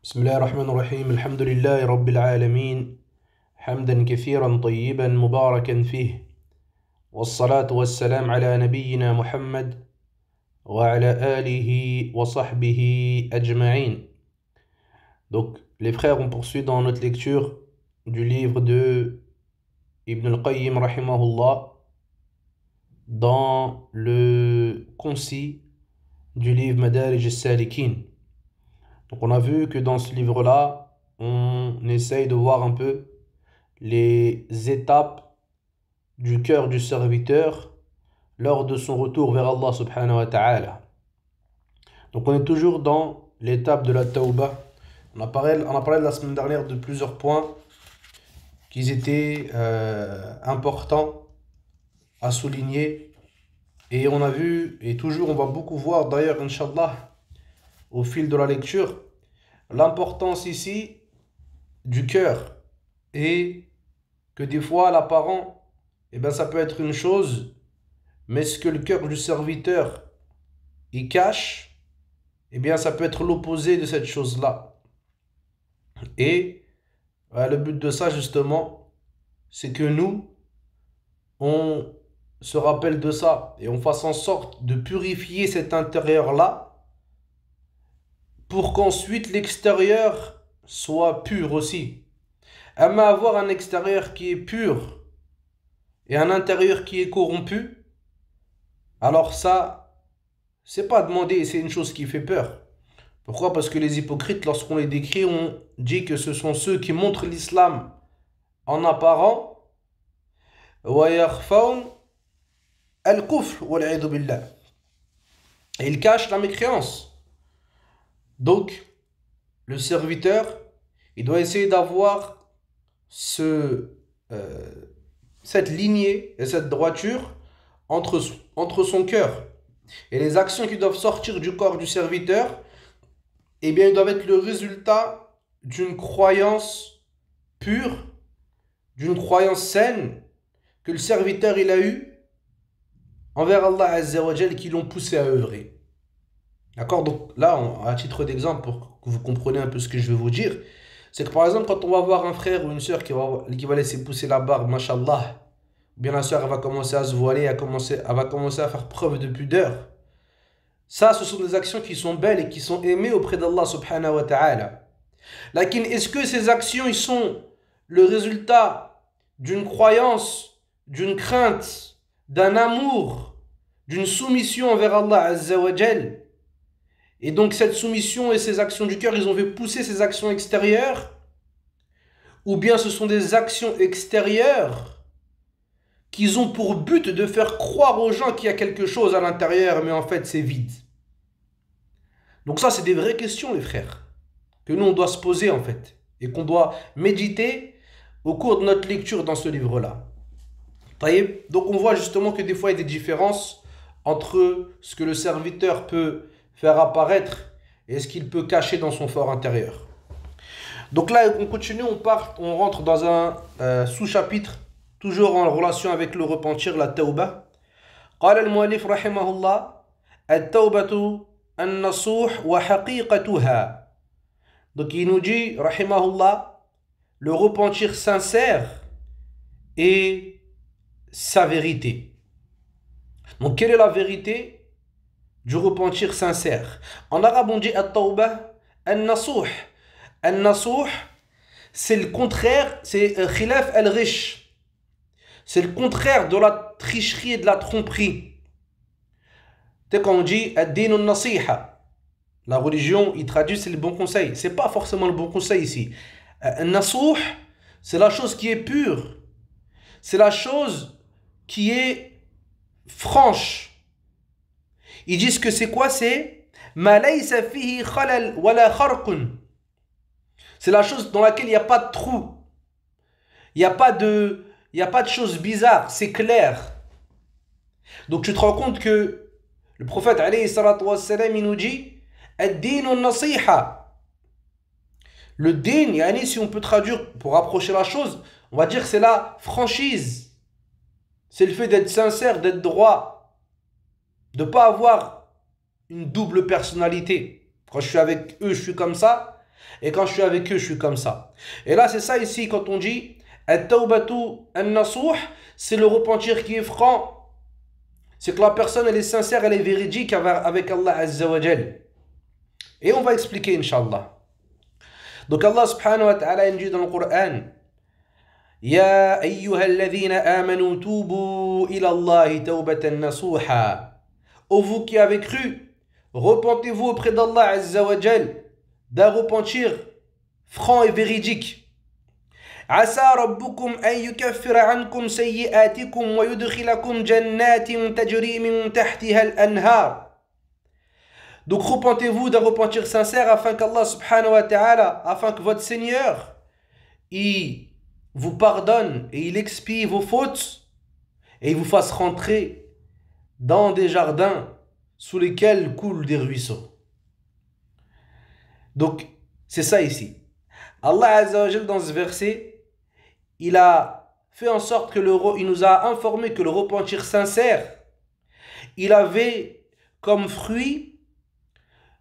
بسم الله الرحمن الرحيم الحمد لله رب العالمين حمدا كثيرا طيبا مباركا فيه والصلاة والسلام على نبينا محمد وعلى آله وصحبه أجمعين. Donc les frères, on poursuit dans notre lecture du livre de Ibn al-Qayyim rahimahullah dans le concis du livre Madarij al-Salikin. Donc on a vu que dans ce livre-là, on essaye de voir un peu les étapes du cœur du serviteur lors de son retour vers Allah subhanahu wa ta'ala. Donc on est toujours dans l'étape de la tawbah. On a parlé la semaine dernière de plusieurs points qui étaient importants à souligner. Et on a vu, et toujours on va beaucoup voir d'ailleurs, Inch'Allah, au fil de la lecture, l'importance ici du cœur. Et que des fois l'apparent, ça peut être une chose, mais ce que le cœur du serviteur y cache, ça peut être l'opposé de cette chose-là. Et le but de ça justement, c'est que nous, on se rappelle de ça et on fasse en sorte de purifier cet intérieur-là pour qu'ensuite l'extérieur soit pur aussi. Mais avoir un extérieur qui est pur et un intérieur qui est corrompu, alors ça, c'est pas demandé, c'est une chose qui fait peur. Pourquoi? Parce que les hypocrites, lorsqu'on les décrit, on dit que ce sont ceux qui montrent l'islam en apparent, وَيَخْفَوْنَ الْكُفْرَ وَالْعِيَاذُ بِاللَّهِ. Et ils cachent la mécréance. Donc, le serviteur, il doit essayer d'avoir cette lignée et cette droiture entre son cœur. Et les actions qui doivent sortir du corps du serviteur, ils doivent être le résultat d'une croyance pure, d'une croyance saine que le serviteur il a eue envers Allah Azza wa Jal qui l'ont poussé à œuvrer. D'accord? Donc là, à titre d'exemple, pour que vous compreniez un peu ce que je vais vous dire, c'est que par exemple, quand on va voir un frère ou une soeur qui va laisser pousser la barbe, mashallah, ou bien la soeur elle va commencer à se voiler, elle va commencer à faire preuve de pudeur. Ça, ce sont des actions qui sont belles et qui sont aimées auprès d'Allah subhanahu wa ta'ala. Lakin, est-ce que ces actions, ils sont le résultat d'une croyance, d'une crainte, d'un amour, d'une soumission envers Allah Azza wa Jal? Et donc cette soumission et ces actions du cœur, ils ont fait pousser ces actions extérieures? Ou bien ce sont des actions extérieures qui ont pour but de faire croire aux gens qu'il y a quelque chose à l'intérieur, mais en fait c'est vide. Donc ça, c'est des vraies questions, les frères, que nous on doit se poser en fait, et qu'on doit méditer au cours de notre lecture dans ce livre-là. Donc on voit justement que des fois il y a des différences entre ce que le serviteur peut faire apparaître et ce qu'il peut cacher dans son fort intérieur. Donc là, on continue, on rentre dans un sous-chapitre, toujours en relation avec le repentir, la tawbah. قال المؤلف رحمه الله التوبة النصوح وحقيقتها. Donc il nous dit, rahimahullah, le repentir sincère et sa vérité. Donc quelle est la vérité du repentir sincère? En arabe, on dit at-tawbah an-nasuh. An-nasuh, c'est le contraire, c'est khilaf al-ghish. C'est le contraire de la tricherie et de la tromperie. C'est quand on dit ad-din an-nasiha. La religion, il traduit, c'est le bon conseil. C'est pas forcément le bon conseil ici. An-nasuh, c'est la chose qui est pure. C'est la chose qui est franche. Ils disent que c'est quoi? C'est ma laysa fihi khalal wala kharqun. C'est la chose dans laquelle il n'y a pas de trou. Il n'y a pas de choses bizarres. C'est clair. Donc tu te rends compte que le prophète alayhi salatu wassalam, il nous dit ad-din an-nasiha. Le din, yani, si on peut traduire pour rapprocher la chose, on va dire que c'est la franchise. C'est le fait d'être sincère, d'être droit. De ne pas avoir une double personnalité. Quand je suis avec eux, je suis comme ça. Et quand je suis avec eux, je suis comme ça. Et là, c'est ça ici, quand on dit At-tawbatu an-nasuh, c'est le repentir qui est franc. C'est que la personne, elle est sincère, elle est véridique avec Allah Azza wa Jal. Et on va expliquer, Inch'Allah. Donc Allah subhanahu wa ta'ala dit dans le Coran Ya ayyuhalladhina amanu tubu ila Allahi tawbatan nasuha. Ô vous qui avez cru, repentez-vous auprès d'Allah Azza wa Jal d'un repentir franc et véridique. عسى ربكم أن يكفر عنكم سيئاتكم ويدخلكم جنات تجري من تحتها الأنهار. Donc repentez-vous d'un repentir sincère afin qu'Allah subhanahu wa ta'ala, afin que votre Seigneur, il vous pardonne et il expie vos fautes et il vous fasse rentrer dans des jardins sous lesquels coulent des ruisseaux. Donc c'est ça ici. Allah Azza wa Jal dans ce verset, il a fait en sorte que il nous a informé que le repentir sincère, il avait comme fruit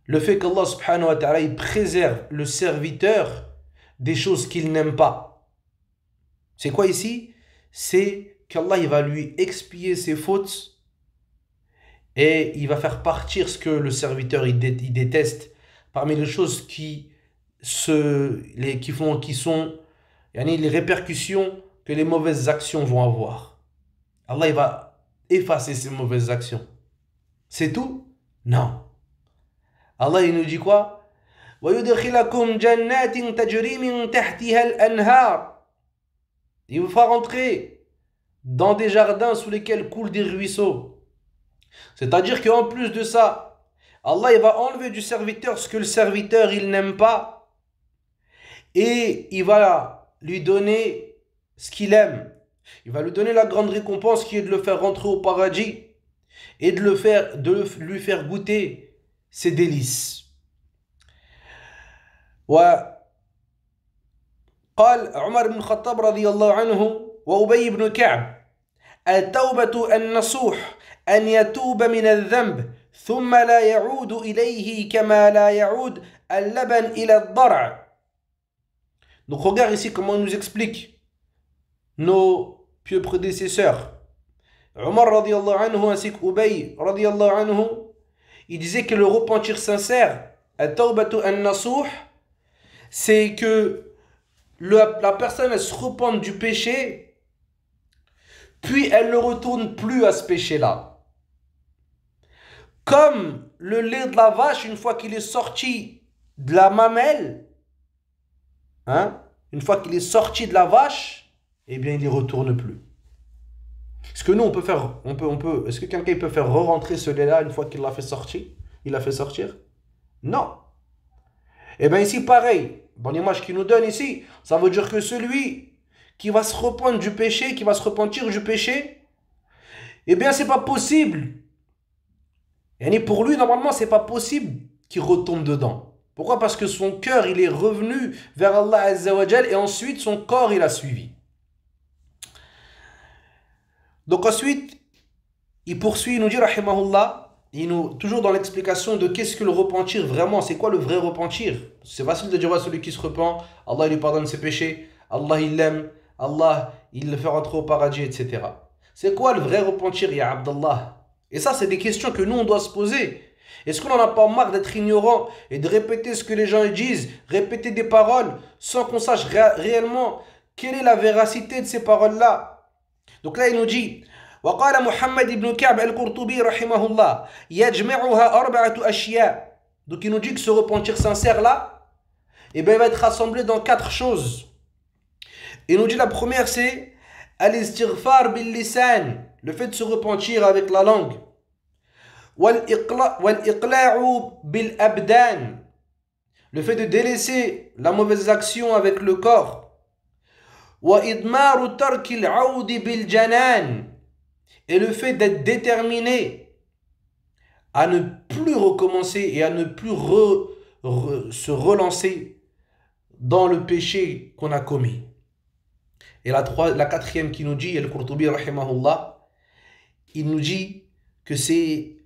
le fait qu'Allah subhanahu wa ta'ala il préserve le serviteur des choses qu'il n'aime pas. C'est quoi ici? C'est qu'Allah il va lui expier ses fautes et il va faire partir ce que le serviteur il déteste parmi les choses qui sont les répercussions que les mauvaises actions vont avoir. Allah il va effacer ces mauvaises actions. C'est tout? Non. Allah il nous dit quoi? وَيُدْخِلَكُمْ جَنَّاتٍ تَجْرِي مِنْ تَحْتِهَا الْأَنْهَارِ. Il vous fera rentrer dans des jardins sous lesquels coulent des ruisseaux. C'est-à-dire qu'en plus de ça, Allah il va enlever du serviteur ce que le serviteur il n'aime pas et il va lui donner ce qu'il aime. Il va lui donner la grande récompense qui est de le faire rentrer au paradis et de lui faire goûter ses délices. وقال عمر بن الخطاب رضي الله عنه وأبي بن كعب التوبة النصوح أن يتوب من الذنب ثم لا يعود إليه كما لا يعود اللبن إلى الضرع. Donc regarde ici comment il nous explique nos pieux prédécesseurs. Omar radiyallahu anhu ainsi qu'Ubay radiyallahu anhu, il disait que le repentir sincère, at-tawbatu an-nasuh, c'est que la personne elle se repente du péché, puis elle ne retourne plus à ce péché-là. Comme le lait de la vache, une fois qu'il est sorti de la mamelle, une fois qu'il est sorti de la vache, eh bien il n'y retourne plus. Est-ce que nous on peut faire, est-ce que quelqu'un peut faire re-rentrer ce lait-là une fois qu'il l'a fait sortir? Il l'a fait sortir? Non. Eh bien ici pareil, dans l'image qu'il nous donne ici, ça veut dire que celui qui va se repentir du péché, eh bien c'est pas possible. Et pour lui normalement c'est pas possible qu'il retombe dedans. Pourquoi? Parce que son cœur il est revenu vers Allah Azza wa Jal et ensuite son corps il a suivi. Donc ensuite, il poursuit, il nous dit rahimahullah, toujours dans l'explication de qu'est-ce que le repentir vraiment, c'est quoi le vrai repentir. C'est facile de dire ouais, celui qui se repent, Allah il lui pardonne ses péchés, Allah il l'aime, Allah il le fait rentrer au paradis, etc. C'est quoi le vrai repentir, ya Abdallah? Et ça c'est des questions que nous on doit se poser. Est-ce qu'on n'en a pas marre d'être ignorant et de répéter ce que les gens disent, répéter des paroles sans qu'on sache réellement quelle est la véracité de ces paroles-là? Donc là il nous dit وقال محمد بن كعب القرطبي رحمه الله يجمعها أربعة أشياء. Donc il nous dit que ce repentir sincère là, eh bien, il va être rassemblé dans 4 choses. Il nous dit la première c'est al-istighfar bil-lisan, le fait de se repentir avec la langue. Wal-iqla'u bil-abdan, le fait de délaisser la mauvaise action avec le corps. وإضمار ترك العود بالجنان, et le fait d'être déterminé à ne plus recommencer et à ne plus se relancer dans le péché qu'on a commis. Et la quatrième qui nous dit, Al-Qurtubi rahimahullah, il nous dit que c'est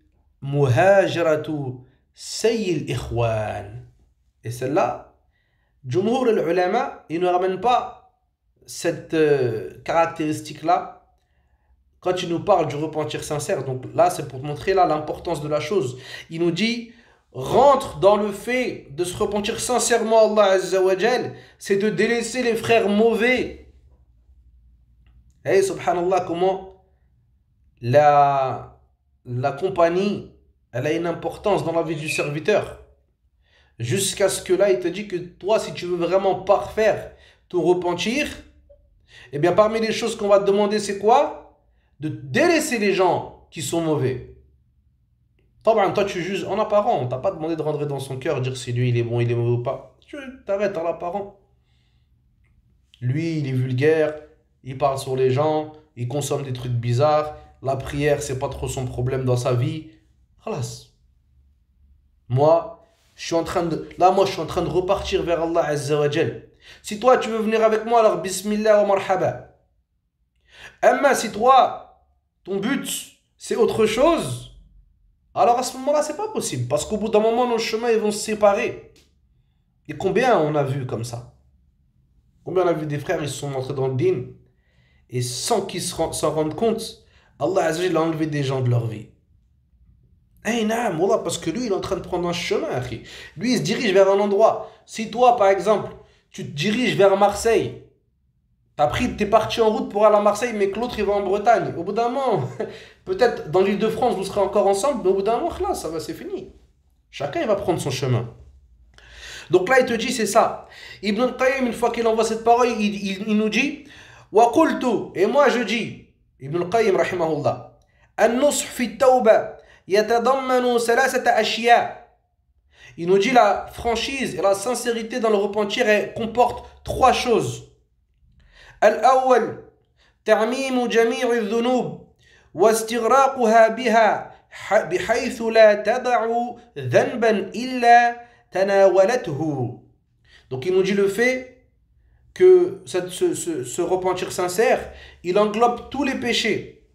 muhajaratu sayyil ikhwan. Et celle-là, Jumhur al-ulama, ils ne ramènent pas cette caractéristique-là quand il nous parle du repentir sincère. Donc là, c'est pour montrer là l'importance de la chose. Il nous dit, rentre dans le fait de se repentir sincèrement à Allah Azza wa Jal, c'est de délaisser les frères mauvais. Et subhanallah, comment la compagnie, elle a une importance dans la vie du serviteur. Jusqu'à ce que là, il te dit que toi, si tu veux vraiment parfaire ton repentir, eh bien, parmi les choses qu'on va te demander, c'est quoi? De délaisser les gens qui sont mauvais. Toi, tu juges en apparent. On t'a pas demandé de rentrer dans son cœur, dire si lui, il est bon, il est mauvais ou pas. Tu t'arrêtes en apparent. Lui, il est vulgaire, il parle sur les gens, il consomme des trucs bizarres. La prière, c'est pas trop son problème dans sa vie. Khalas. Moi, je suis en train de repartir vers Allah Azza wa Jal. Si toi, tu veux venir avec moi, alors bismillah wa marhaba. Amma, si toi, ton but, c'est autre chose, alors à ce moment-là, c'est pas possible. Parce qu'au bout d'un moment, nos chemins, ils vont se séparer. Et combien on a vu comme ça? Combien on a vu des frères, ils se sont entrés dans le din, et sans qu'ils s'en rendent compte, Allah Azza wa Jal a enlevé des gens de leur vie. Eh non, wallah, parce que lui, il est en train de prendre un chemin, akhi. Lui, il se dirige vers un endroit. Si toi, par exemple, tu te diriges vers Marseille, t'es parti en route pour aller à Marseille, mais que l'autre, il va en Bretagne. Au bout d'un moment, peut-être dans l'île de France, vous serez encore ensemble, mais au bout d'un moment, là, ça va, c'est fini. Chacun, il va prendre son chemin. Donc là, il te dit, c'est ça. Ibn al-Qayyim, une fois qu'il envoie cette parole, il nous dit, wa qultu, et moi je dis, Ibn al-Qayyim, rahimahullah, an-nush fi tawba. Il nous dit la franchise et la sincérité dans le repentir, elle comporte trois choses. Al-awwal, ta'mim jami' al-dhunub wa istighraqha biha bihaythu la tad'u dhanban illa tanawalathu. Donc il nous dit le fait que ce repentir sincère, il englobe tous les péchés.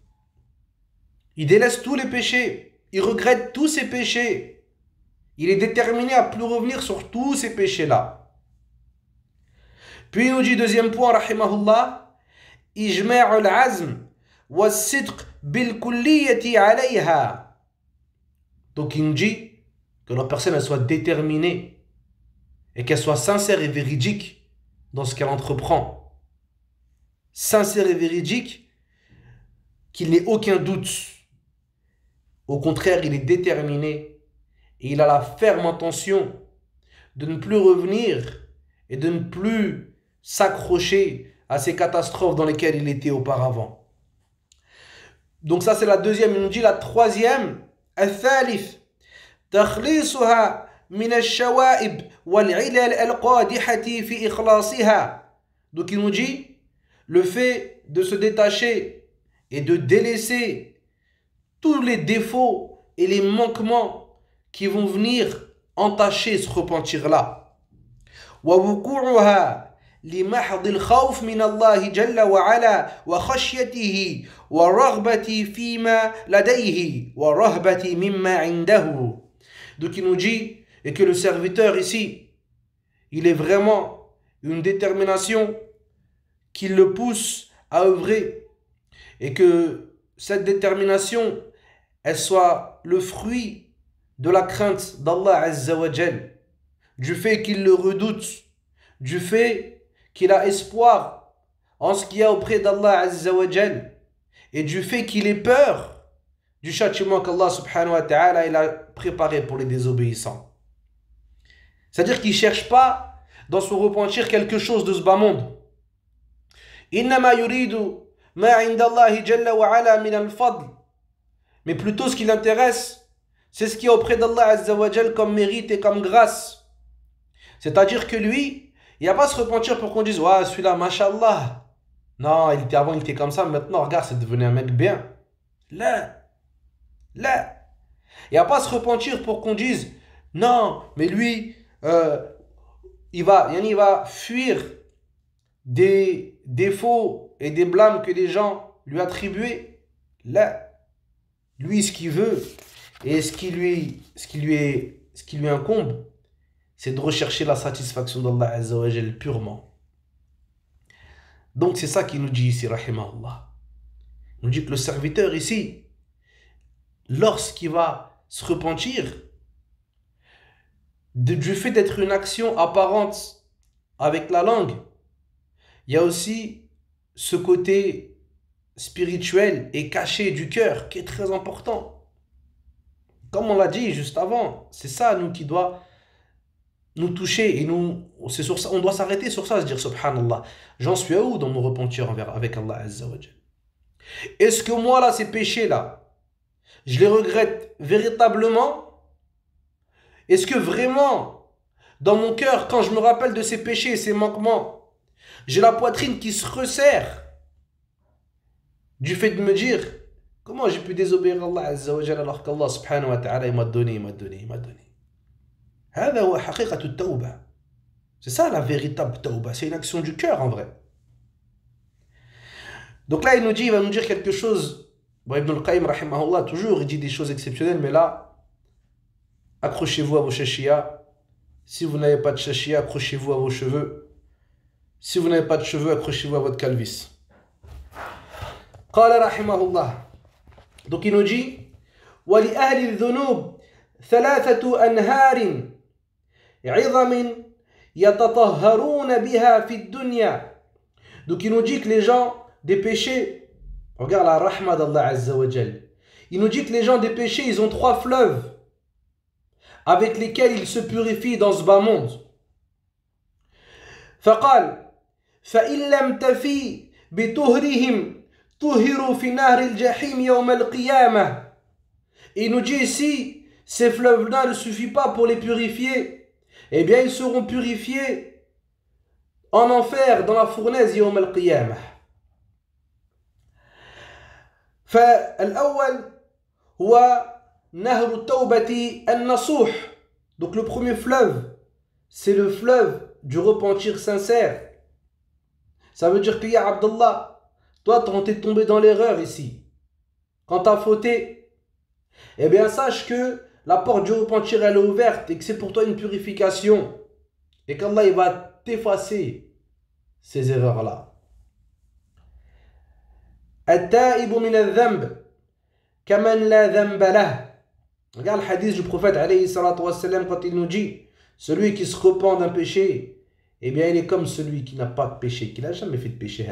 Il délaisse tous les péchés. Il regrette tous ses péchés. Il est déterminé à plus revenir sur tous ces péchés-là. Puis il nous dit, deuxième point, rahimahullah, ijma' al-azm wa sidq bil kulliyati alayha. Donc il nous dit que la personne elle soit déterminée et qu'elle soit sincère et véridique dans ce qu'elle entreprend. Sincère et véridique, qu'il n'ait aucun doute. Au contraire, il est déterminé et il a la ferme intention de ne plus revenir et de ne plus s'accrocher à ces catastrophes dans lesquelles il était auparavant. Donc ça c'est la deuxième. Il nous dit la troisième, al-thalith, takhlisuha min al-shawa'ib wal-'ilal al-qadihati fi ikhlasiha. Donc il nous dit le fait de se détacher et de délaisser tous les défauts et les manquements qui vont venir entacher ce repentir-là. وَوُقُوعُهَا لِمَحْضِ الْخَوْفِ مِنَ اللَّهِ جَلَّ وَعَلَى وَخَشْيَتِهِ وَالرَّغْبَةِ فِيمَا لَدَيْهِ وَالرَّهْبَةِ مِمَّا عِنْدَهُ. Donc il nous dit, et que le serviteur ici, il est vraiment une détermination qui le pousse à œuvrer, et que cette détermination elle soit le fruit de la crainte d'Allah Azza wa Jal, du fait qu'il le redoute, du fait qu'il a espoir en ce qu'il y a auprès d'Allah Azza wa Jal, et du fait qu'il ait peur du châtiment qu'Allah subhanahu wa ta'ala il a préparé pour les désobéissants. C'est-à-dire qu'il ne cherche pas dans son repentir quelque chose de ce bas monde. Innama yuridu ma inda Allahi jalla wa ala min al-fadl. Mais plutôt ce qui l'intéresse, c'est ce qui est auprès d'Allah Azza wa Jal comme mérite et comme grâce. C'est-à-dire que lui, il n'y a pas à se repentir pour qu'on dise « Ouais, celui-là, mashallah. Non, avant, il était comme ça, maintenant, regarde, c'est devenu un mec bien. » Là. Là. Il n'y a pas à se repentir pour qu'on dise « Non, mais lui, il va fuir des défauts et des blâmes que les gens lui attribuent. » Là. Lui, ce qu'il veut et ce qui lui incombe, c'est de rechercher la satisfaction d'Allah Azza wa Jal purement. Donc c'est ça qu'il nous dit ici, rahimahullah. Il nous dit que le serviteur ici, lorsqu'il va se repentir du fait d'être une action apparente avec la langue, il y a aussi ce côté spirituel et caché du cœur qui est très important. Comme on l'a dit juste avant, c'est ça nous qui doit nous toucher et nous, c'est sur ça, on doit s'arrêter sur ça, se dire subhanallah, j'en suis à où dans mon repentir avec Allah Azza wa Jal? Est-ce que moi là, ces péchés là, je les regrette véritablement? Est-ce que vraiment, dans mon cœur, quand je me rappelle de ces péchés et ces manquements, j'ai la poitrine qui se resserre du fait de me dire comment j'ai pu désobéir à Allah Azza wa Jal alors qu'Allah subhanahu wa ta'ala il m'a donné. C'est ça la véritable tawbah, c'est une action du cœur en vrai. Donc là il va nous dire quelque chose. Bon, Ibn al-Qayyim rahimahullah, toujours il dit des choses exceptionnelles, mais là accrochez-vous à vos shashiyas. Si vous n'avez pas de shashiyas, accrochez-vous à vos cheveux. Si vous n'avez pas de cheveux, accrochez-vous à votre calvitie. Qala rahimahullah. Donc il nous dit وَلِأَهْلِ الذُّنُوبِ ثَلَاثَةُ أَنْهَارٍ عِظَمٍ يَتَطَهَّرُونَ بِهَا فِي الدُّنْيَا. Donc il nous dit que les gens des péchés, regarde la rahma d'Allah Azza wa Jal, il nous dit que les gens des péchés, ils ont 3 fleuves avec lesquels ils se purifient dans ce bas monde. فقال فإن لم تفي بطهرهم طهروا في نهر الجحيم يوم القيامة. Il nous dit ici, ces fleuves-là ne suffisent pas pour les purifier, eh bien ils seront purifiés en enfer dans la fournaise يوم القيامة. فالأول هو نهر التوبة النصوح. Donc le premier fleuve, c'est le fleuve du repentir sincère. Ça veut dire que ya Abdallah, toi quand t'es tombé dans l'erreur ici, quand t'as fauté, eh bien sache que la porte du repentir elle est ouverte et que c'est pour toi une purification et qu'Allah il va t'effacer ces erreurs-là. التائب من الذنب كمن لا ذنب له. Regarde le hadith du prophète alayhi salatu wassalam quand il nous dit celui qui se repent d'un péché, eh bien il est comme celui qui n'a pas de péché, qui n'a jamais fait de péché.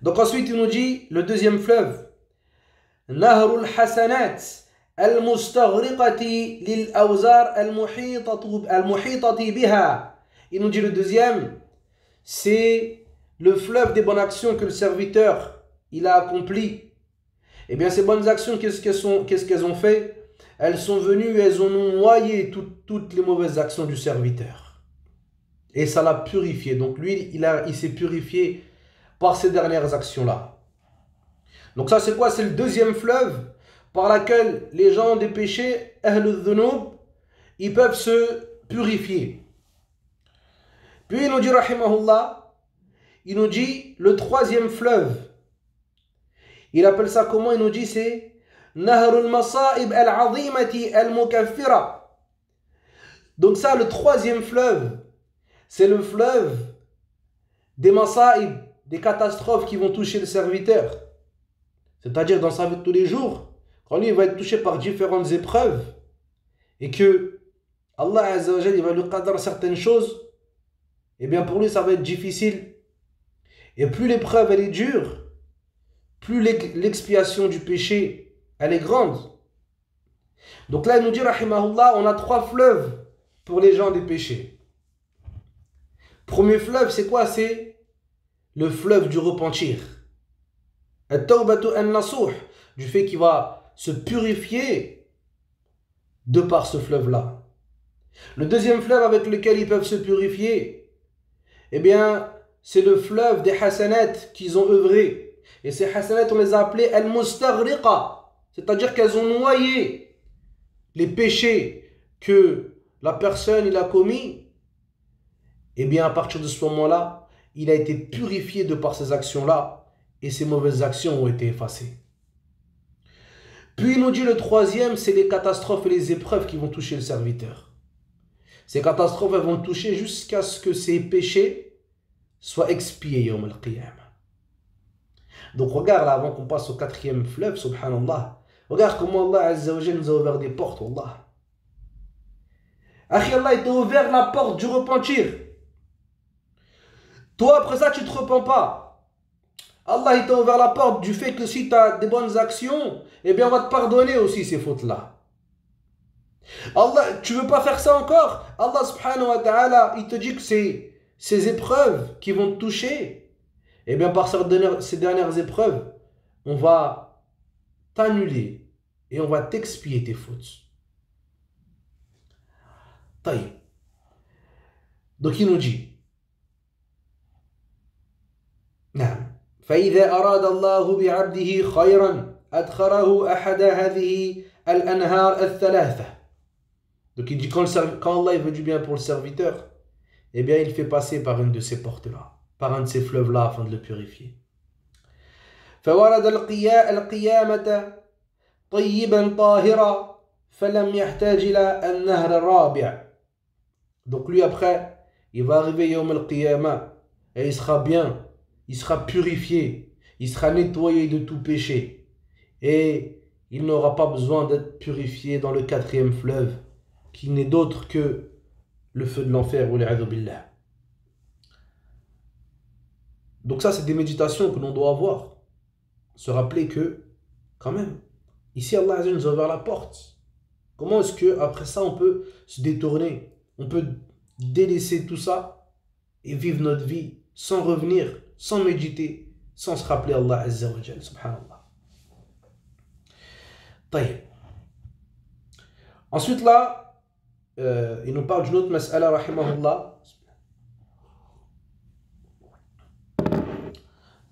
Donc ensuite il nous dit le deuxième fleuve, نهر الحسنات المستغرقة للأوزار المحيطة بها. Il nous dit le deuxième, c'est le fleuve des bonnes actions que le serviteur il a accompli. Eh bien ces bonnes actions, qu'est-ce qu'elles ont fait? Elles sont venues et elles ont noyé toutes les mauvaises actions du serviteur. Et ça l'a purifié. Donc lui, il s'est purifié par ces dernières actions-là. Donc ça c'est quoi? C'est le deuxième fleuve par lequel les gens des péchés, ahlul dhunub, ils peuvent se purifier. Puis il nous dit, rahimahullah, il nous dit le troisième fleuve. Il appelle ça comment? Il nous dit c'est Nahrul Masa'ib al-Azimati al-Mukaffira. Donc ça, le troisième fleuve, c'est le fleuve des Masa'ib, des catastrophes qui vont toucher le serviteur. C'est-à-dire dans sa vie de tous les jours, quand lui il va être touché par différentes épreuves et que Allah Azza wa Jal, il va lui qadar certaines choses, et bien pour lui ça va être difficile. Et plus l'épreuve elle est dure, plus l'expiation du péché elle est grande. Donc là il nous dit rahimahullah, on a 3 fleuves pour les gens des péchés. Premier fleuve c'est quoi? C'est le fleuve du repentir, at-tawbatu an-nasuh, du fait qu'il va se purifier de par ce fleuve là. Le deuxième fleuve avec lequel ils peuvent se purifier, eh bien c'est le fleuve des hasanat qu'ils ont œuvré. Et ces hasanat, on les a appelés al-mustaghriqa, c'est-à-dire qu'elles ont noyé les péchés que la personne il a commis. Et bien à partir de ce moment-là, il a été purifié de par ces actions-là et ces mauvaises actions ont été effacées. Puis il nous dit le troisième, c'est les catastrophes et les épreuves qui vont toucher le serviteur. Ces catastrophes, elles vont le toucher jusqu'à ce que ses péchés soient expiés yawm al-qiyamah. Donc regarde là, avant qu'on passe au quatrième fleuve, subhanallah, regarde comment Allah Azza wa Jalla nous a ouvert des portes, wallah. Akhi, Allah, il t'a ouvert la porte du repentir. Toi, après ça, tu ne te repens pas. Allah, il t'a ouvert la porte du fait que si tu as des bonnes actions, eh bien, on va te pardonner aussi ces fautes-là. Allah, tu veux pas faire ça encore? Allah subhanahu wa ta'ala, il te dit que c'est ces épreuves qui vont te toucher. Eh bien, par ces dernières épreuves, on va t'annuler et on va t'expier tes fautes. Taïb. Donc il nous dit, نعم فإذا أراد الله بعبده خيرا أدخله أحد هذه الأنهار الثلاثة. Donc il dit quand Allah il veut du bien pour le serviteur, eh bien il fait passer par une de ces portes-là, par un de ces fleuves-là afin de le purifier. فورد القيامة طيبا طاهرا فلم يحتاج إلى النهر الرابع. Donc lui après, il va arriver Yawm al-Qiyamah et il sera bien, il sera purifié, il sera nettoyé de tout péché et il n'aura pas besoin d'être purifié dans le quatrième fleuve qui n'est d'autre que le feu de l'enfer ou l'a'adhu billah. Donc ça c'est des méditations que l'on doit avoir, se rappeler que quand même ici Allah Azza nous a ouvert la porte. Comment est-ce que après ça on peut se détourner, on peut délaisser tout ça et vivre notre vie sans revenir, sans méditer, sans se rappeler Allah Azza wa Jal, subhanallah. Taïb. Ensuite là, il nous parle d'une autre mas'ala, rahimahullah,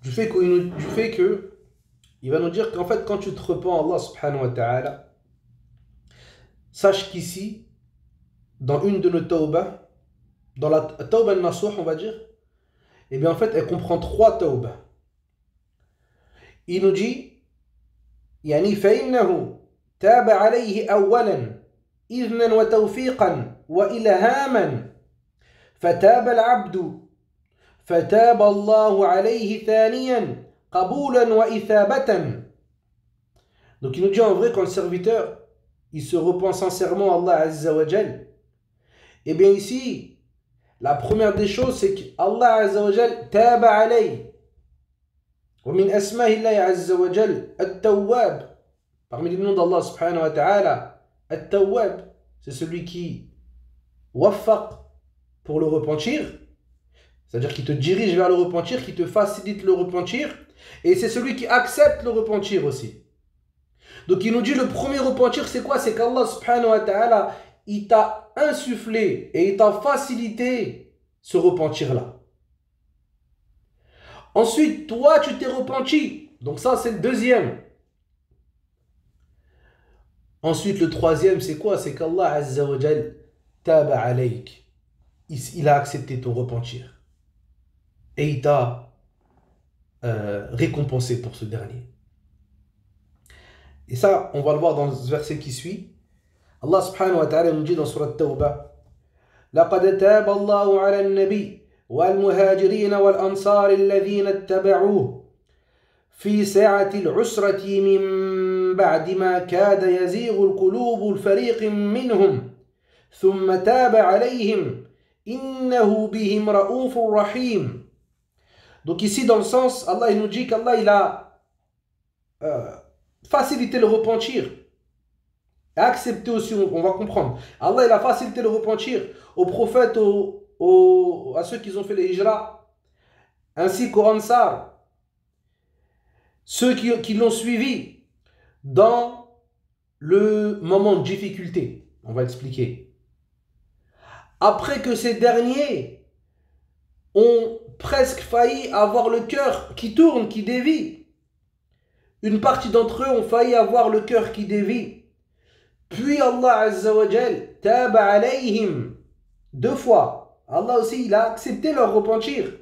du fait que il va nous dire qu'en fait quand tu te repens Allah subhanahu wa ta'ala, sache qu'ici, dans une de nos tawbah, dans la tawbah al-nasuh on va dire, et bien en fait elle comprend 3 tawbah. Il nous dit يعني فإنه تاب عليه أولا إذنا وتوفيقا وإلهاما فتاب العبد فتاب الله عليه ثانيا قبولا وإثابة. Donc il nous dit en vrai quand le serviteur il se repent sincèrement à Allah Azza wa Jal, et bien ici la première des choses c'est qu'Allah Azza wa Jal taba alayhi. ومن أسماء الله عز وجل التواب. Parmi les noms d'Allah subhanahu wa ta'ala, التواب, c'est celui qui waffaq pour le repentir, c'est-à-dire qui te dirige vers le repentir, qui te facilite le repentir, et c'est celui qui accepte le repentir aussi. Donc il nous dit le premier repentir c'est quoi? C'est qu'Allah subhanahu wa ta'ala il t'a insufflé et il t'a facilité ce repentir là. Ensuite, toi, tu t'es repenti. Donc ça, c'est le deuxième. Ensuite, le troisième, c'est quoi? C'est qu'Allah Azza wa Jal taba alayk. Il a accepté ton repentir. Et il t'a récompensé pour ce dernier. Et ça, on va le voir dans ce verset qui suit. Allah subhanahu wa ta'ala nous dit dans Surat Tawbah, لَقَدْ تَابَ اللَّهُ عَلَى النَّبِيِّ والمهاجرين والأنصار الذين اتبعوه في ساعة العسرة من بعد ما كاد يزيغ القلوب الفريق منهم ثم تاب عليهم إنه بهم رؤوف رحيم. Donc ici dans le sens, Allah il nous dit qu'Allah il a facilité le repentir, accepté aussi, on va comprendre. Allah il a facilité le repentir aux prophètes, à ceux qui ont fait les hijra, ainsi qu'aux Ansar, ceux qui l'ont suivi dans le moment de difficulté. On va expliquer. Après que ces derniers ont presque failli avoir le cœur qui tourne, qui dévie. Une partie d'entre eux ont failli avoir le cœur qui dévie. Puis Allah Azza wa Jal taba alayhim 2 fois. Allah aussi, il a accepté leur repentir.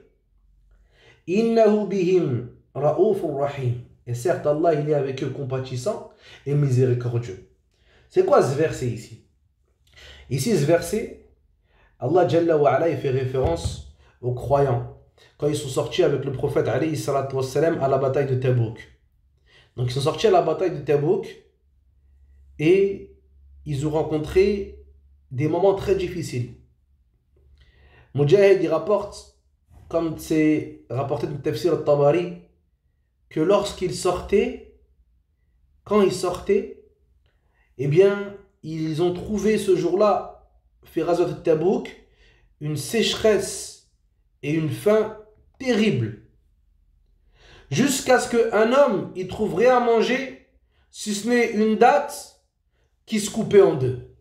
Innahu bihim ra'ufur rahim. Et certes, Allah, il est avec eux compatissant et miséricordieux. C'est quoi ce verset ici? Ici, ce verset, Allah Jalla wa ala, il fait référence aux croyants quand ils sont sortis avec le prophète alayhi salatu wassalam à la bataille de Tabouk. Donc ils sont sortis à la bataille de Tabouk et ils ont rencontré des moments très difficiles. Mujahid il rapporte, comme c'est rapporté dans le Tafsir al-Tabari, que lorsqu'ils sortaient, quand ils sortaient, eh bien, ils ont trouvé ce jour-là, fait Ghazwat Tabouk, une sécheresse et une faim terrible. Jusqu'à ce qu'un homme il trouve rien à manger, si ce n'est une date qui se coupait en deux.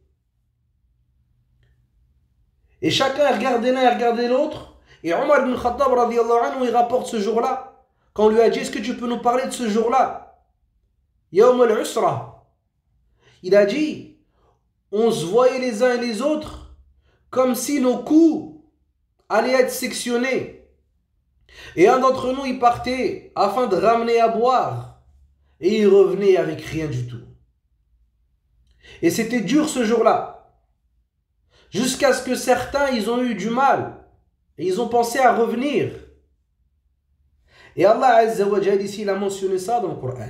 Et chacun regardait l'un et regardait l'autre. Et Omar ibn Khattab radiyallahu anhu, il rapporte ce jour-là, quand on lui a dit, est-ce que tu peux nous parler de ce jour-là? Yawm al-Usra. Il a dit, on se voyait les uns et les autres comme si nos coups allaient être sectionnés. Et un d'entre nous, il partait afin de ramener à boire. Et il revenait avec rien du tout. Et c'était dur ce jour-là. Jusqu'à ce que certains, ils ont eu du mal. Et ils ont pensé à revenir. Et Allah Azza wa Jalla ici, il a mentionné ça dans le Coran.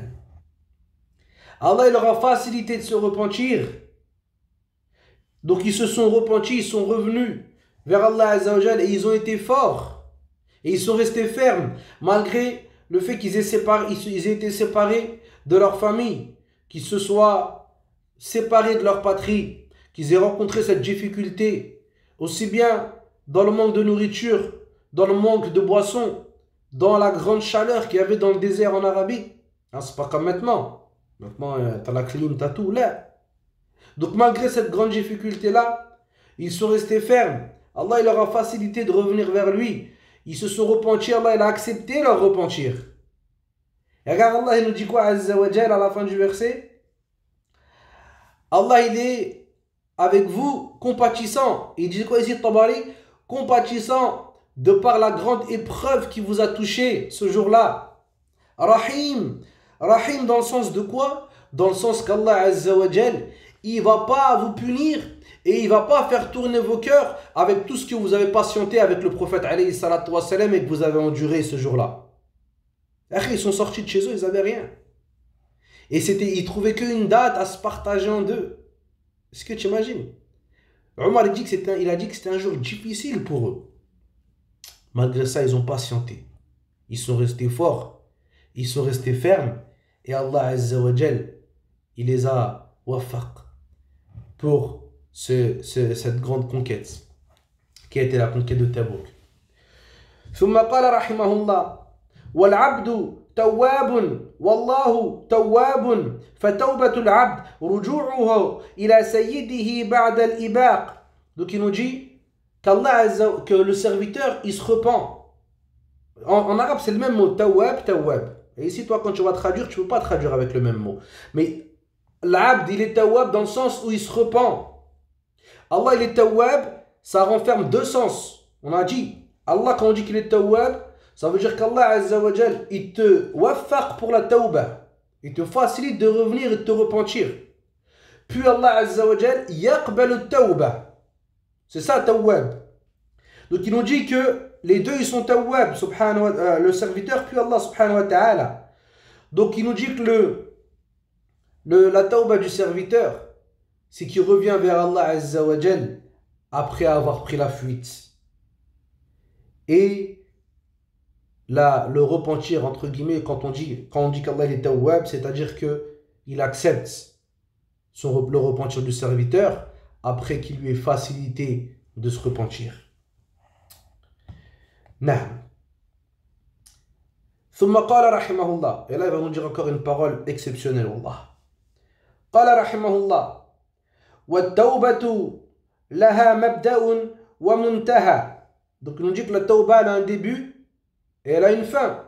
Allah, il leur a facilité de se repentir. Donc ils se sont repentis, ils sont revenus vers Allah Azza wa Jalla et ils ont été forts. Et ils sont restés fermes, malgré le fait qu'ils aient été séparés de leur famille, qu'ils se soient séparés de leur patrie, qu'ils aient rencontré cette difficulté, aussi bien dans le manque de nourriture, dans le manque de boissons, dans la grande chaleur qu'il y avait dans le désert en Arabie. Hein, c'est pas comme maintenant. Maintenant, t'as la clim, t'as tout là. Donc malgré cette grande difficulté-là, ils sont restés fermes. Allah il leur a facilité de revenir vers lui. Ils se sont repentis, Allah il a accepté leur repentir. Et regarde, Allah il nous dit quoi Azza wa Jalla à la fin du verset? Allah il est avec vous compatissant. Il dit quoi ici Tabari? Compatissant de par la grande épreuve qui vous a touché ce jour-là. Rahim. Rahim dans le sens de quoi? Dans le sens qu'Allah Azza wa Jalla, il ne va pas vous punir et il ne va pas faire tourner vos cœurs avec tout ce que vous avez patienté avec le prophète alayhi salatu wassalam et que vous avez enduré ce jour-là. Ils sont sortis de chez eux, ils n'avaient rien. Et ils ne trouvaient qu'une date à se partager en deux. Est-ce que tu imagines? Omar il a dit que c'était un jour difficile pour eux. Malgré ça, ils ont patienté. Ils sont restés forts. Ils sont restés fermes. Et Allah Azza wa Jal, il les a wafaq pour cette grande conquête qui a été la conquête de Tabouk. ثم قال رحمه الله والعبد تواب والله تواب فتوبة العبد رجوعه إلى سيده بعد الإباق. Donc il nous dit que le serviteur il se repent. En arabe c'est le même mot, tawab, tawab. Et ici toi quand tu vas traduire, tu ne peux pas traduire avec le même mot. Mais l'abd il est tawab dans le sens où il se repent. Allah il est tawab, ça renferme deux sens. On a dit, Allah quand on dit qu'il est tawab, ça veut dire qu'Allah Azza wa Jal, il te waffaq pour la tawbah. Il te facilite de revenir et de te repentir. Puis Allah Azza wa Jal, yaqbal tawbah. C'est ça tawab. Donc il nous dit que les deux ils sont tawab, le serviteur puis Allah subhanahu wa ta'ala. Donc il nous dit que la tawbah du serviteur, c'est qu'il revient vers Allah Azza wa Jal après avoir pris la fuite. Et le repentir, entre guillemets, quand on dit qu'Allah est tawwab, c'est-à-dire qu'il accepte le repentir du serviteur après qu'il lui ait facilité de se repentir. Naam. ثم قال رحمه الله. Et là il va nous dire encore une parole exceptionnelle. Allah. قال رحمه الله والتوبة لها مبدأ ومنتهى. Donc il nous dit que la tawbah a un début et elle a une fin.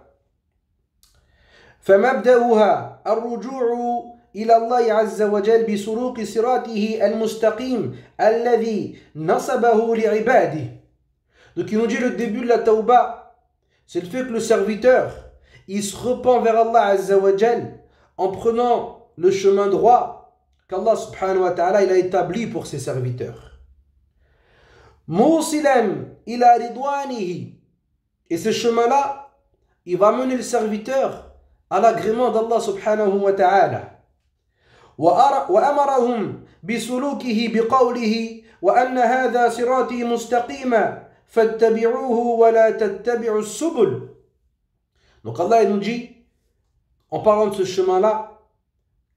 فمبدأها الرجوع إلى الله عز وجل بسلوك صراطه المستقيم الذي نصبه لعباده. Donc il nous dit le début de la tawbah, c'est le fait que le serviteur il se repent vers Allah Azza wa Jal en prenant le chemin droit qu'Allah subhanahu wa ta'ala il a établi pour ses serviteurs. Mousilan ila ridwanihi. Et ce chemin-là, il va mener le serviteur à l'agrément d'Allah subhanahu wa ta'ala. وأمرهم بسلوكه بقوله وأن هذا صراطي مستقيما فاتبعوه ولا تتبعوا السبل. Donc Allah il nous dit, en parlant de ce chemin-là,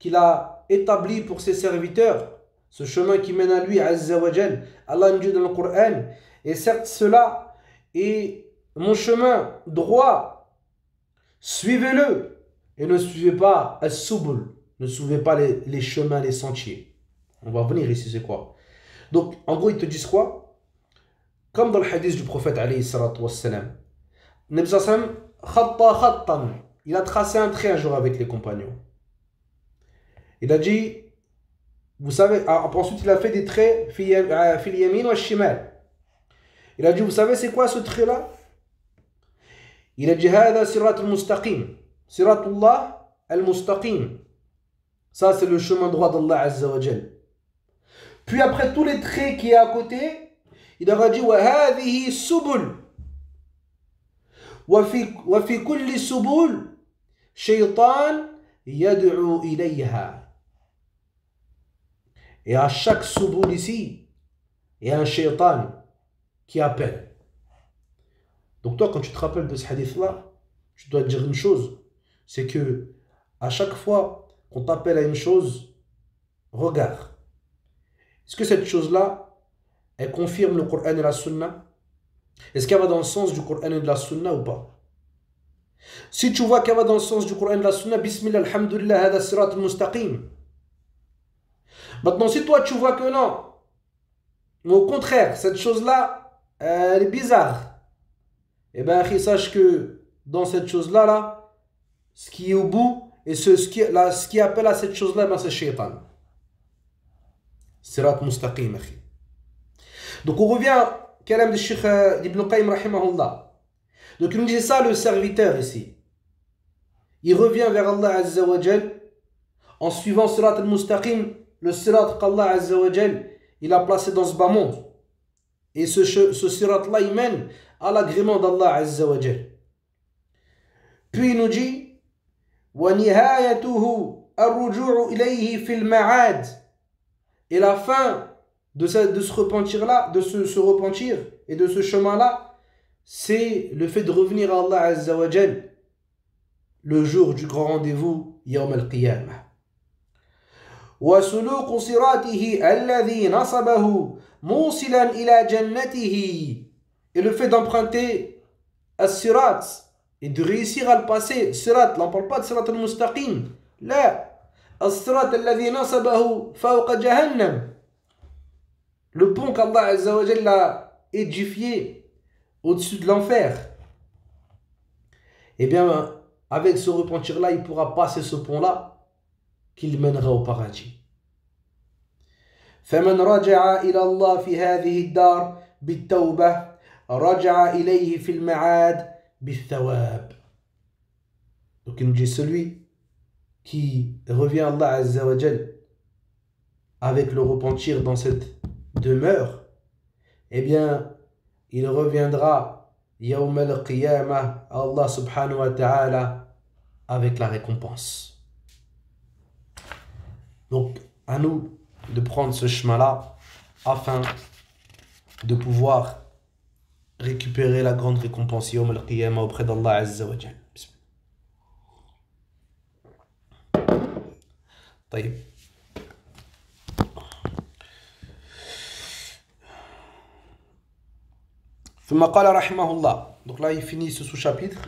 qu'il a établi pour ses serviteurs, ce chemin qui mène à lui, Azza wa Jal, Allah nous dit dans le Coran, et certes cela est mon chemin droit, suivez-le, et ne suivez pas as-subul, ne suivez pas les chemins, les sentiers. On va venir ici, c'est quoi? Donc, en gros, ils te disent quoi? Comme dans le hadith du prophète, alayhi salatu wassalam, Nabi sallam, khatta khattan, il a tracé un trait un jour avec les compagnons. Il a dit, vous savez, ensuite il a fait des traits, fil yamin wa shimal. Il a dit, vous savez, c'est quoi ce trait-là? Il a dit, hada sirat al-mustaqim, siratullah al-mustaqim. Ça, c'est le chemin droit d'Allah Azza wa Jal. Puis après tous les traits qui est à côté, il leur a dit wa hadhihi subul. Wa fi kulli subul shaytan yad'u ilayha. Et à chaque subul ici, il y a un shaytan qui appelle. Donc toi, quand tu te rappelles de ce hadith-là, tu dois te dire une chose, c'est que à chaque fois qu'on t'appelle à une chose, regarde. Est-ce que cette chose-là, elle confirme le Coran et la Sunna? Est-ce qu'elle va dans le sens du Coran et de la Sunna ou pas? Si tu vois qu'elle va dans le sens du Coran et de la Sunna, Bismillah, alhamdulillah, hada sirat al-mustaqim. Maintenant, si toi tu vois que non, mais au contraire, cette chose-là, elle est bizarre, eh bien, sache que dans cette chose-là, ce qui est au bout, et ce qui appelle à cette chose-là, ben c'est shaitan. Sirat mustaqim. Donc on revient au kalam de Cheikh Ibn Qayyim rahimahullah. Donc il nous dit ça, le serviteur ici. Il revient vers Allah Azza wa Jal en suivant Sirat al-Mustaqim, le Sirat qu'Allah Azza wa Jal il a placé dans ce bas monde. Et ce Sirat-là, il mène à l'agrément d'Allah Azza wa Jal. Puis il nous dit وَنِهَايَتُهُ الرُّجُوعُ إِلَيْهِ فِي الْمَعَادِ. Et la fin de ce repentir-là, de ce repentir et de ce chemin-là, c'est le fait de revenir à Allah Azza wa Jal le jour du grand rendez-vous, Yawm al-Qiyamah. وَسُلُوقُ صِرَاتِهِ الَّذِي نَصَبَهُ مُوصِلًا إِلَى جَنَّتِهِ. Et le fait d'emprunter as-sirat et de réussir à le passer. Sirat, là on ne parle pas de sirat al-mustaqim. Là, as-sirat alladhi nasabahu fawqa jahannam. Le pont qu'Allah Azza wa Jalla a édifié au-dessus de l'enfer. Eh bien, avec ce repentir-là, il pourra passer ce pont-là qu'il mènera au paradis. فَمَنْ رَجَعَ إِلَى اللَّهِ فِي هَذِهِ الدَّارِ بِالتَّوْبَةِ رَجَعَ إِلَيْهِ فِي الْمَعَادِ بالثواب. Donc il nous dit celui qui revient à Allah Azza wa Jal avec le repentir dans cette demeure, eh bien il reviendra Yawm al-Qiyamah à Allah subhanahu wa ta'ala avec la récompense. Donc à nous de prendre ce chemin-là afin de pouvoir récupérer la grande récompense Yawm al-Qiyamah auprès d'Allah Azza wa Jal. طيب. ثم قال رحمه الله. Donc là il finit ce sous-chapitre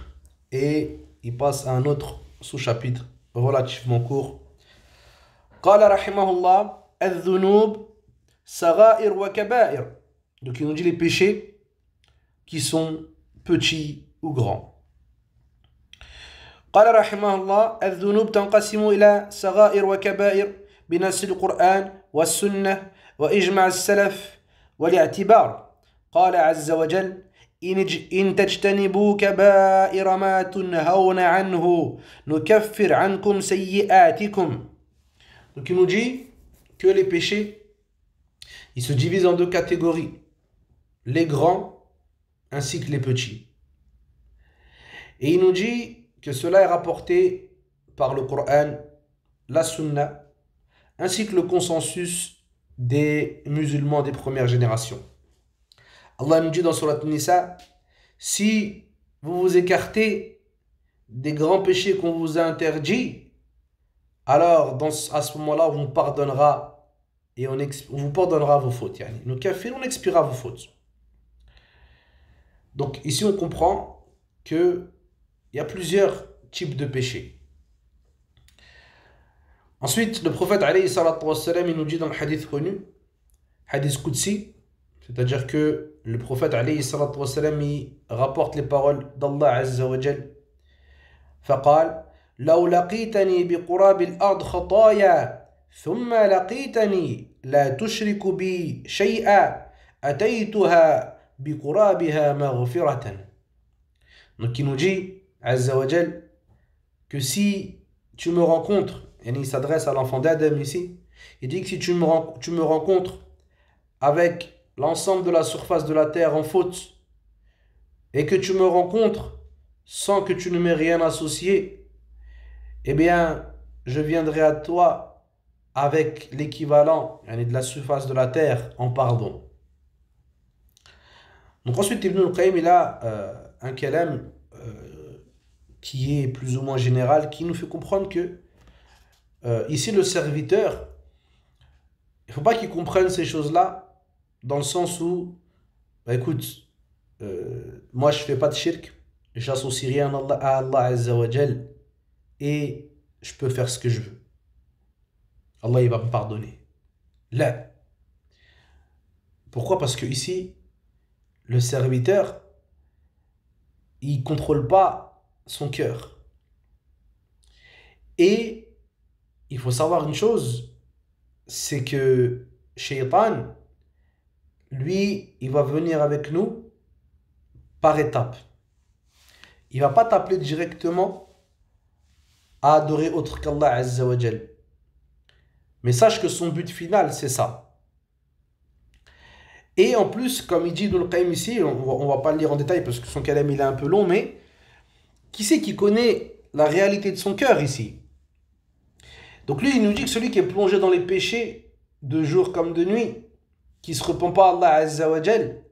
et il passe à un autre sous-chapitre relativement court. قال رحمه الله الذنوب صغائر وكبائر. Donc il nous dit les péchés qui sont petits ou grands. قال رحمه الله الذنوب تنقسم إلى صغائر وكبائر بنص القرآن والسنة وإجماع السلف والاعتبار. قال عز وجل إن تجتنبوا كبائر ما تنهون عنه نكفر عنكم سيئاتكم. Donc il nous dit que les péchés, ils se divisent en deux catégories, les grands ainsi que les petits. Et il nous dit que cela est rapporté par le Coran, la Sunna, ainsi que le consensus des musulmans des premières générations. Allah nous dit dans Surat Nisa, si vous vous écartez des grands péchés qu'on vous a interdits, alors à ce moment-là, on vous pardonnera et on vous pardonnera vos fautes. Nous kafir, on expiera vos fautes. Donc ici on comprend qu'il y a plusieurs types de péchés. Ensuite, le prophète alayhi salatu wassalam, il nous dit dans le hadith connu, hadith Qudsi, c'est-à-dire que le prophète alayhi salatu wassalam, il rapporte les paroles d'Allah azza wa jal. فقال لو لقيتني بقراب الأرض خطايا ثم لقيتني لا تشرك بي شيئا أتيتها بقرابها مغفرة. Donc il nous dit azza wa jal que si tu me rencontres, et il s'adresse à l'enfant d'Adam ici, il dit que si tu me rencontres avec l'ensemble de la surface de la terre en faute et que tu me rencontres sans que tu ne m'aies rien associé, eh bien je viendrai à toi avec l'équivalent de la surface de la terre en pardon. Donc ensuite Ibn al-Qayyim il a un kalam qui est plus ou moins général, qui nous fait comprendre que ici le serviteur, il ne faut pas qu'il comprenne ces choses-là dans le sens où, écoute, moi je ne fais pas de shirk, j'associe rien à Allah Azza wa Jal et je peux faire ce que je veux. Allah il va me pardonner. Là. Pourquoi? Parce que ici, le serviteur, il ne contrôle pas son cœur. Et il faut savoir une chose, c'est que Shaitan, lui, il va venir avec nous par étapes. Il ne va pas t'appeler directement à adorer autre qu'Allah Azza wa Jal. Mais sache que son but final, c'est ça. Et en plus, comme il dit Ibn al-Qayyim ici, on va pas le lire en détail parce que son kalam il est un peu long, mais qui c'est qui connaît la réalité de son cœur ici? Donc lui, il nous dit que celui qui est plongé dans les péchés de jour comme de nuit, qui ne se repent pas à Allah Azza wa Jal,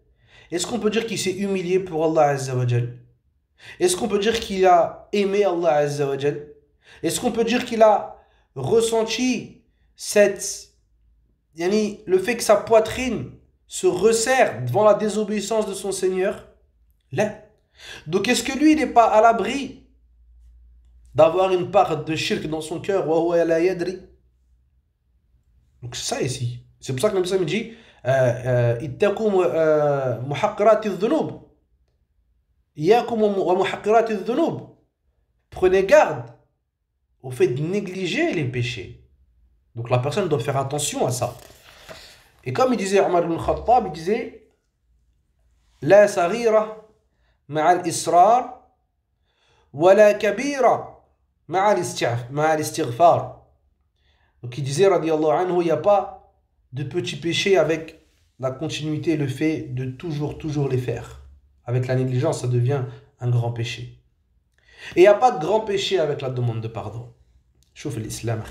est-ce qu'on peut dire qu'il s'est humilié pour Allah Azza wa Jal? Est-ce qu'on peut dire qu'il a aimé Allah Azza wa Jal? Est-ce qu'on peut dire qu'il a ressenti le fait que sa poitrine se resserre devant la désobéissance de son Seigneur? Là. Donc est-ce que lui, il n'est pas à l'abri d'avoir une part de shirk dans son cœur? Donc c'est ça ici. C'est pour ça que le Messie me dit ittaqu muhaqqirati dhunub. Iyakum wa muhaqqirati dhunub. Prenez garde au fait de négliger les péchés. Donc la personne doit faire attention à ça. Et comme il disait Omar ibn Khattab, il disait la sarira ma'a al-israr wa la kabira ma'a al-istighfar. Donc il disait radiyallahu anhu, il n'y a pas de petits péchés avec la continuité, le fait de toujours les faire. Avec la négligence, ça devient un grand péché. Et il n'y a pas de grand péché avec la demande de pardon. Chouf l'islam.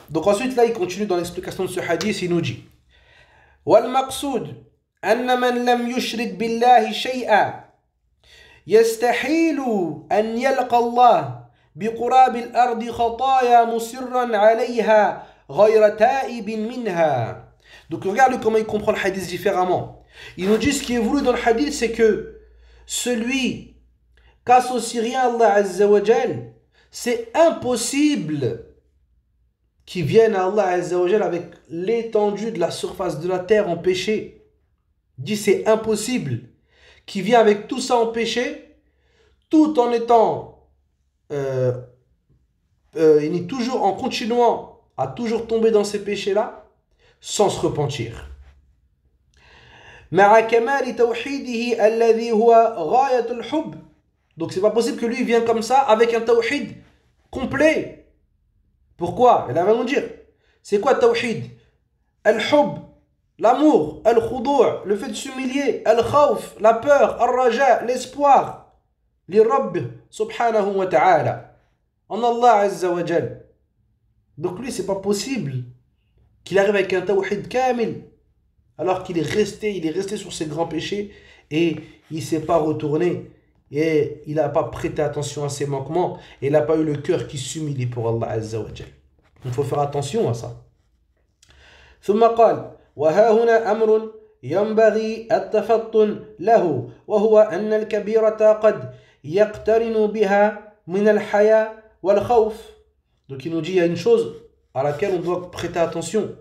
Donc ensuite là il continue dans l'explication de ce hadith, il nous dit والمقصود أن من لم يشرك بالله شيئا يستحيل أن يلقى الله بقراب الأرض خطايا مصرا عليها غير تائب منها. Donc regarde comment il comprend le hadith différemment. Il nous dit ce qui est voulu dans le hadith, c'est que celui qu'associe rien à Allah Azza wa Jal, c'est impossible qu'il vienne à Allah Azza wa Jal avec l'étendue de la surface de la terre en péché. Il dit c'est impossible qu'il vienne avec tout ça en péché, tout en étant il est toujours en continuant à toujours tomber dans ces péchés-là, sans se repentir. مع كمال توحيده الذي هو غاية الحب. Donc c'est pas possible que lui vienne comme ça avec un tawhid complet. Pourquoi? Il va nous dire. C'est quoi tawhid? Al-hub, l'amour, al-khudu', le fait de s'humilier, al-khawf, la peur, al-raja, l'espoir, li Rabb subhanahu wa ta'ala, en Allah azza wa jal. Donc lui c'est pas possible qu'il arrive avec un tawhid kamil alors qu'il est resté sur ses grands péchés et il ne s'est pas retourné et il n'a pas prêté attention à ses manquements et il n'a pas eu le cœur qui s'humilie pour Allah azza wa jal. Il faut faire attention à ça. ثم قال وها هنا أمر ينبغي التفطن له وهو أن الكبيرة قد يقترن بها من الحياء والخوف. Donc il nous dit il y a une chose à laquelle on doit prêter attention,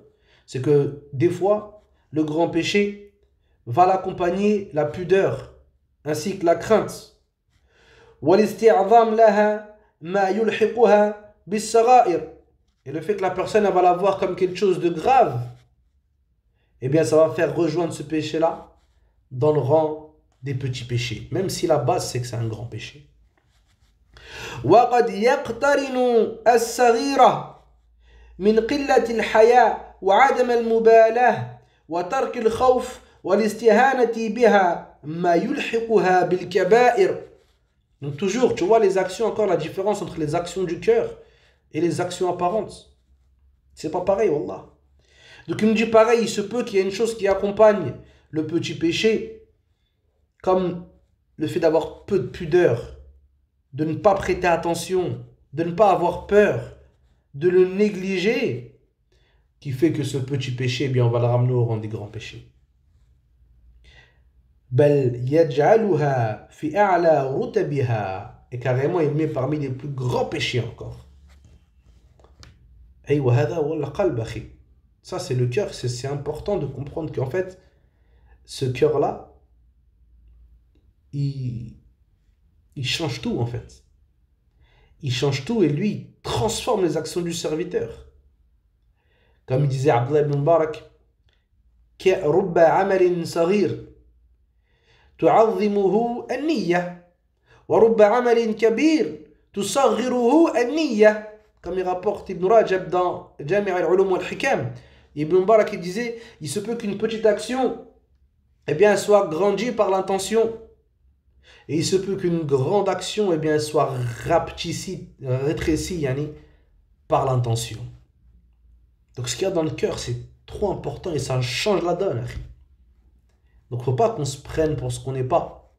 c'est que des fois le grand péché va l'accompagner la pudeur ainsi que la crainte. والاستعظام لها ما يلحقها بالصغائر. Et le fait que la personne elle va la voir comme quelque chose de grave, eh bien ça va faire rejoindre ce péché-là dans le rang des petits péchés, même si la base c'est que c'est un grand péché. وقد يقترن الصغيرة من قلة الحياء وعدم المبالاة وترك الخوف والاستهانة بها ما يلحقها بالكبائر. Donc toujours, tu vois les actions, encore la différence entre les actions du cœur et les actions apparentes. C'est pas pareil, wallah. Donc il me dit pareil, il se peut qu'il y ait une chose qui accompagne le petit péché, comme le fait d'avoir peu de pudeur, de ne pas prêter attention, de ne pas avoir peur, de le négliger, qui fait que ce petit péché, eh bien, on va le ramener au rang des grands péchés. بل يجعلها في أعلى رتبها. Et carrément, il met parmi les plus grands péchés encore. أيوة هذا هو القلب أخي. Ça, c'est le cœur. C'est important de comprendre qu'en fait, ce cœur-là, il change tout en fait. Il change tout et lui, il transforme les actions du serviteur. Comme il disait Abdullah ibn Mubarak, رب عمل صغير تعظمه النية ورب عمل كبير تصغره النية. Comme il rapporte Ibn Rajab dans Jami' al-Ulum wal-Hikam, Ibn Mubarak il disait, il se peut qu'une petite action eh bien, soit grandie par l'intention. Et il se peut qu'une grande action eh bien, soit rétrécie yani, par l'intention. Donc ce qu'il y a dans le cœur, c'est trop important et ça change la donne. Donc il ne faut pas qu'on se prenne pour ce qu'on n'est pas.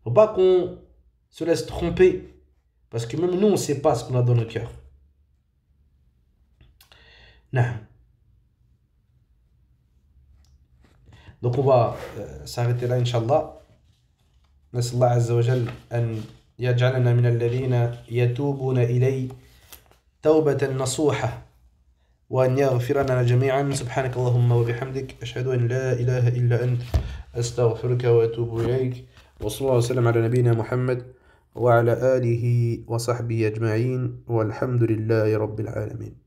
Il ne faut pas qu'on se laisse tromper. Parce que même nous, on ne sait pas ce qu'on a dans le cœur. Non. Donc on va s'arrêter là, Inch'Allah. نسأل الله عز وجل أن يجعلنا من الذين يتوبون إليه توبة نصوحة وأن يغفر لنا جميعا. سبحانك اللهم وبحمدك أشهد أن لا إله إلا أنت أستغفرك وأتوب إليك. وصلى الله وسلم على نبينا محمد وعلى آله وصحبه أجمعين والحمد لله رب العالمين.